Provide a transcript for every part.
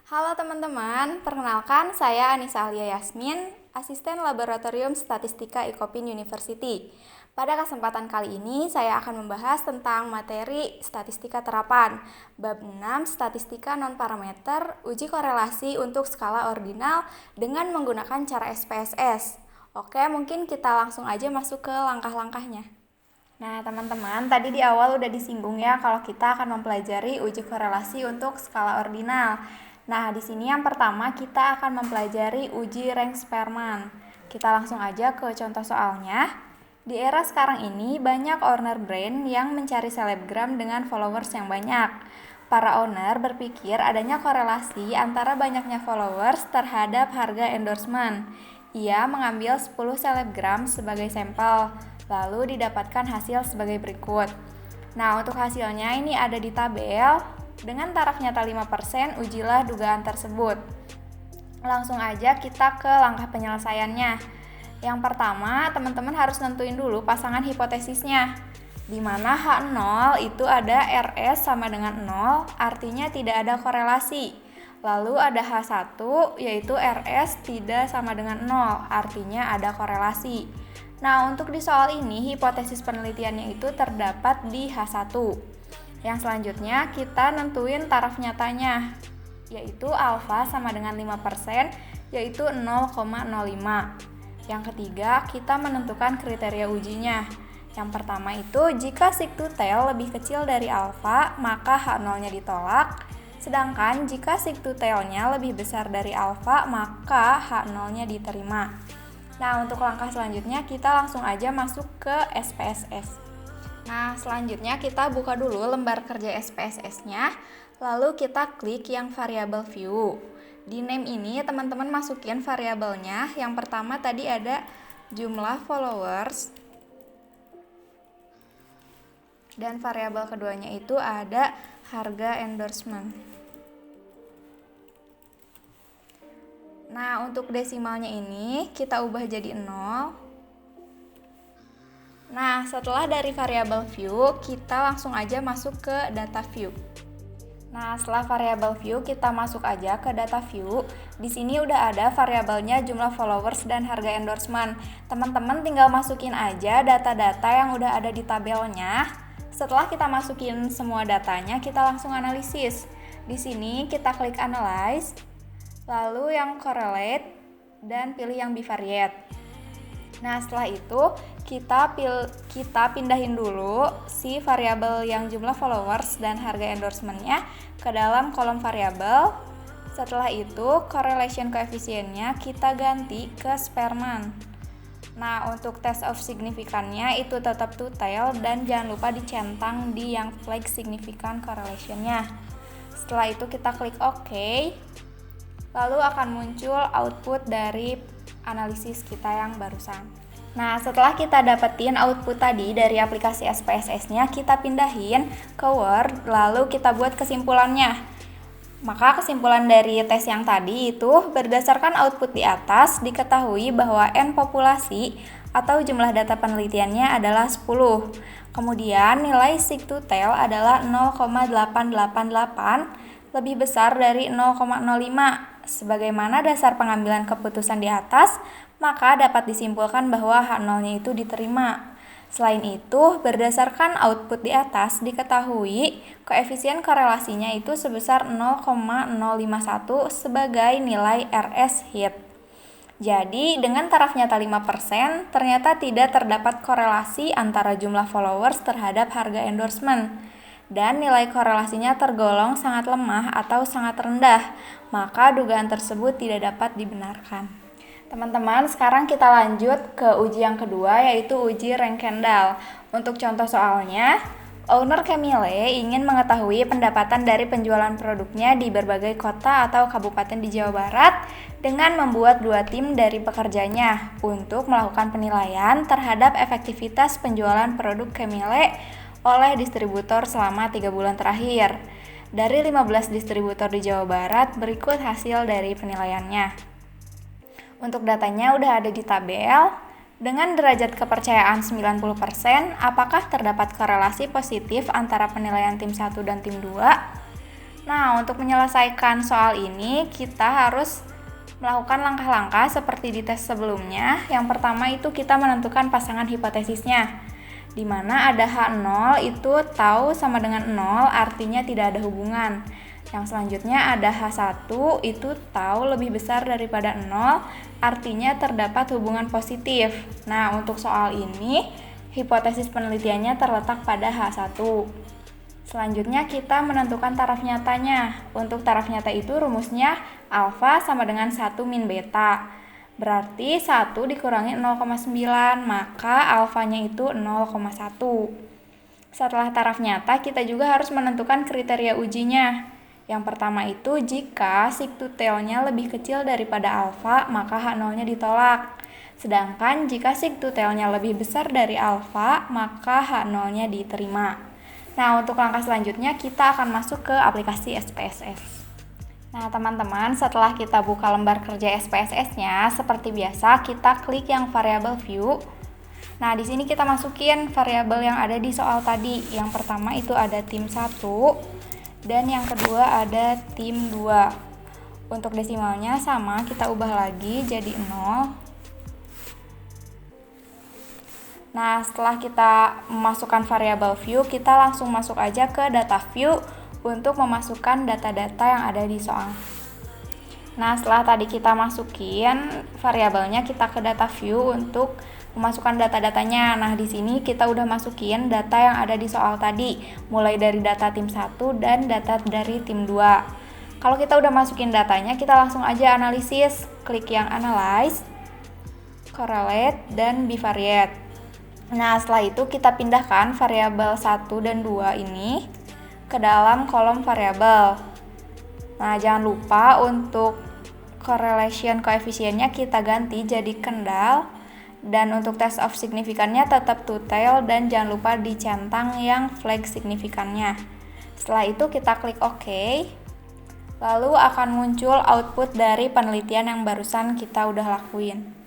Halo teman-teman, perkenalkan saya Anissa Alia Yasmin, Asisten Laboratorium Statistika Icopin University. Pada kesempatan kali ini saya akan membahas tentang materi statistika terapan, bab 6 statistika non-parameter, uji korelasi untuk skala ordinal dengan menggunakan cara SPSS. Oke, mungkin kita langsung aja masuk ke langkah-langkahnya. Nah teman-teman, tadi di awal udah disinggung ya kalau kita akan mempelajari uji korelasi untuk skala ordinal. Nah di sini yang pertama kita akan mempelajari uji rank Spearman. Kita langsung aja ke contoh soalnya. Di era sekarang ini banyak owner brand yang mencari selebgram dengan followers yang banyak. Para owner berpikir adanya korelasi antara banyaknya followers terhadap harga endorsement. Ia mengambil 10 selebgram sebagai sampel, lalu didapatkan hasil sebagai berikut. Nah, untuk hasilnya ini ada di tabel. Dengan taraf nyata 5%, ujilah dugaan tersebut. Langsung aja kita ke langkah penyelesaiannya. Yang pertama, teman-teman harus nentuin dulu pasangan hipotesisnya. Di mana H0 itu ada RS sama dengan 0, artinya tidak ada korelasi. Lalu ada H1 yaitu RS tidak sama dengan 0, artinya ada korelasi. Nah, untuk di soal ini hipotesis penelitiannya itu terdapat di H1. Yang selanjutnya kita nentuin taraf nyatanya, yaitu alfa sama dengan 5%, yaitu 0,05. Yang ketiga, kita menentukan kriteria ujinya. Yang pertama itu, jika sigma lebih kecil dari alfa, maka H0-nya ditolak. Sedangkan jika sigma lebih besar dari alfa, maka H0-nya diterima. Nah, untuk langkah selanjutnya kita langsung aja masuk ke SPSS. Nah, selanjutnya kita buka dulu lembar kerja SPSS-nya, lalu kita klik yang variabel view. Di name ini teman-teman masukin variabelnya. Yang pertama tadi ada jumlah followers, dan variabel keduanya itu ada harga endorsement. Nah, untuk desimalnya ini kita ubah jadi 0. Nah, setelah dari variabel view, kita langsung aja masuk ke data view. Nah, setelah variabel view kita masuk aja ke data view. Di sini udah ada variabelnya jumlah followers dan harga endorsement. Teman-teman tinggal masukin aja data-data yang udah ada di tabelnya. Setelah kita masukin semua datanya, kita langsung analisis. Di sini kita klik analyze, lalu yang correlate, dan pilih yang bivariate. Nah, setelah itu kita pindahin dulu si variabel yang jumlah followers dan harga endorsementnya ke dalam kolom variabel. Setelah itu, correlation coefficient-nya kita ganti ke Spearman. Nah, untuk test of signifikannya itu tetap two-tail dan jangan lupa dicentang di yang flag significant correlation-nya. Setelah itu kita klik OK. Lalu akan muncul output dari analisis kita yang barusan. Nah, setelah kita dapetin output tadi dari aplikasi SPSS-nya, kita pindahin ke Word, lalu kita buat kesimpulannya. Maka kesimpulan dari tes yang tadi itu, berdasarkan output di atas, diketahui bahwa N populasi atau jumlah data penelitiannya adalah 10. Kemudian nilai sigma adalah 0,888, lebih besar dari 0,05. Sebagaimana dasar pengambilan keputusan di atas, maka dapat disimpulkan bahwa H0-nya itu diterima. Selain itu, berdasarkan output di atas, diketahui koefisien korelasinya itu sebesar 0,051 sebagai nilai RS hit. Jadi, dengan taraf nyata 5%, ternyata tidak terdapat korelasi antara jumlah followers terhadap harga endorsement. Dan nilai korelasinya tergolong sangat lemah atau sangat rendah, maka dugaan tersebut tidak dapat dibenarkan. Teman-teman, sekarang kita lanjut ke uji yang kedua, yaitu uji rank Kendall. Untuk contoh soalnya, owner Camille ingin mengetahui pendapatan dari penjualan produknya di berbagai kota atau kabupaten di Jawa Barat dengan membuat 2 tim dari pekerjanya untuk melakukan penilaian terhadap efektivitas penjualan produk Camille oleh distributor selama 3 bulan terakhir. Dari 15 distributor di Jawa Barat, berikut hasil dari penilaiannya. Untuk datanya udah ada di tabel. Dengan derajat kepercayaan 90%, apakah terdapat korelasi positif antara penilaian tim 1 dan tim 2? Nah, untuk menyelesaikan soal ini, kita harus melakukan langkah-langkah seperti di tes sebelumnya. Yang pertama itu kita menentukan pasangan hipotesisnya, di mana ada H0 itu tau sama dengan 0, artinya tidak ada hubungan. Yang selanjutnya ada H1 itu tau lebih besar daripada 0, artinya terdapat hubungan positif. Nah, untuk soal ini, hipotesis penelitiannya terletak pada H1. Selanjutnya kita menentukan taraf nyatanya. Untuk taraf nyata itu rumusnya alfa sama dengan 1 min beta. Berarti 1 dikurangi 0,9, maka alfanya itu 0,1. Setelah taraf nyata, kita juga harus menentukan kriteria ujinya. Yang pertama itu jika sigtutelnya lebih kecil daripada alfa, maka H0-nya ditolak. Sedangkan jika sigtutelnya lebih besar dari alfa, maka H0-nya diterima. Nah, untuk langkah selanjutnya kita akan masuk ke aplikasi SPSS. Nah, teman-teman, setelah kita buka lembar kerja SPSS-nya, seperti biasa kita klik yang variable view. Nah, di sini kita masukin variabel yang ada di soal tadi. Yang pertama itu ada tim 1 dan yang kedua ada tim 2. Untuk desimalnya sama, kita ubah lagi jadi 0. Nah, setelah kita memasukkan variabel view, kita langsung masuk aja ke data view untuk memasukkan data-data yang ada di soal. Nah, setelah tadi kita masukin variabelnya, kita ke data view untuk memasukkan data-datanya. Nah, di sini kita udah masukin data yang ada di soal tadi, mulai dari data tim 1 dan data dari tim 2. Kalau kita udah masukin datanya, kita langsung aja analisis. Klik yang analyze, correlate, dan bivariate. Nah, setelah itu kita pindahkan variabel 1 dan 2 ini ke dalam kolom variabel. Nah, jangan lupa untuk correlation koefisiennya kita ganti jadi kendal, dan untuk test of signifikannya tetap to tail, dan jangan lupa dicentang yang flag signifikannya. Setelah itu kita klik OK. Lalu akan muncul output dari penelitian yang barusan kita udah lakuin.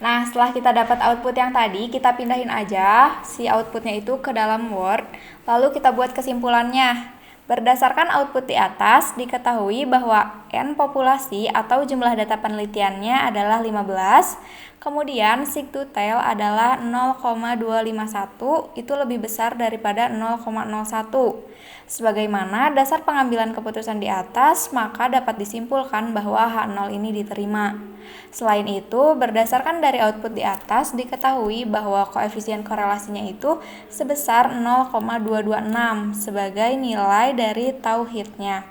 Nah, setelah kita dapat output yang tadi, kita pindahin aja si outputnya itu ke dalam Word, lalu kita buat kesimpulannya. Berdasarkan output di atas, diketahui bahwa N populasi atau jumlah data penelitiannya adalah 15, kemudian sigtutel adalah 0,251, itu lebih besar daripada 0,01. Sebagaimana dasar pengambilan keputusan di atas, maka dapat disimpulkan bahwa H0 ini diterima. Selain itu, berdasarkan dari output di atas, diketahui bahwa koefisien korelasinya itu sebesar 0,226 sebagai nilai dari tauhidnya.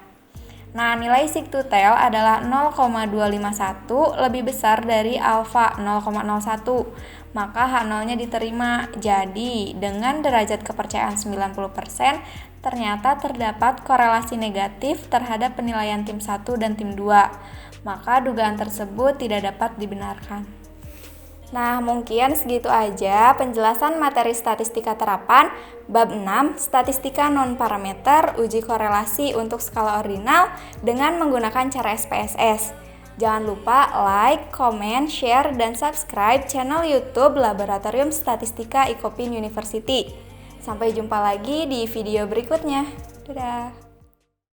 Nah, nilai sigtutel adalah 0,251 lebih besar dari alfa 0,01, maka H0-nya diterima. Jadi, dengan derajat kepercayaan 90%, ternyata terdapat korelasi negatif terhadap penilaian tim 1 dan tim 2. Maka dugaan tersebut tidak dapat dibenarkan. Nah, mungkin segitu aja penjelasan materi statistika terapan bab 6 statistika non-parameter uji korelasi untuk skala ordinal dengan menggunakan cara SPSS. Jangan lupa like, comment, share, dan subscribe channel YouTube Laboratorium Statistika IKOPIN University. Sampai jumpa lagi di video berikutnya. Dadah!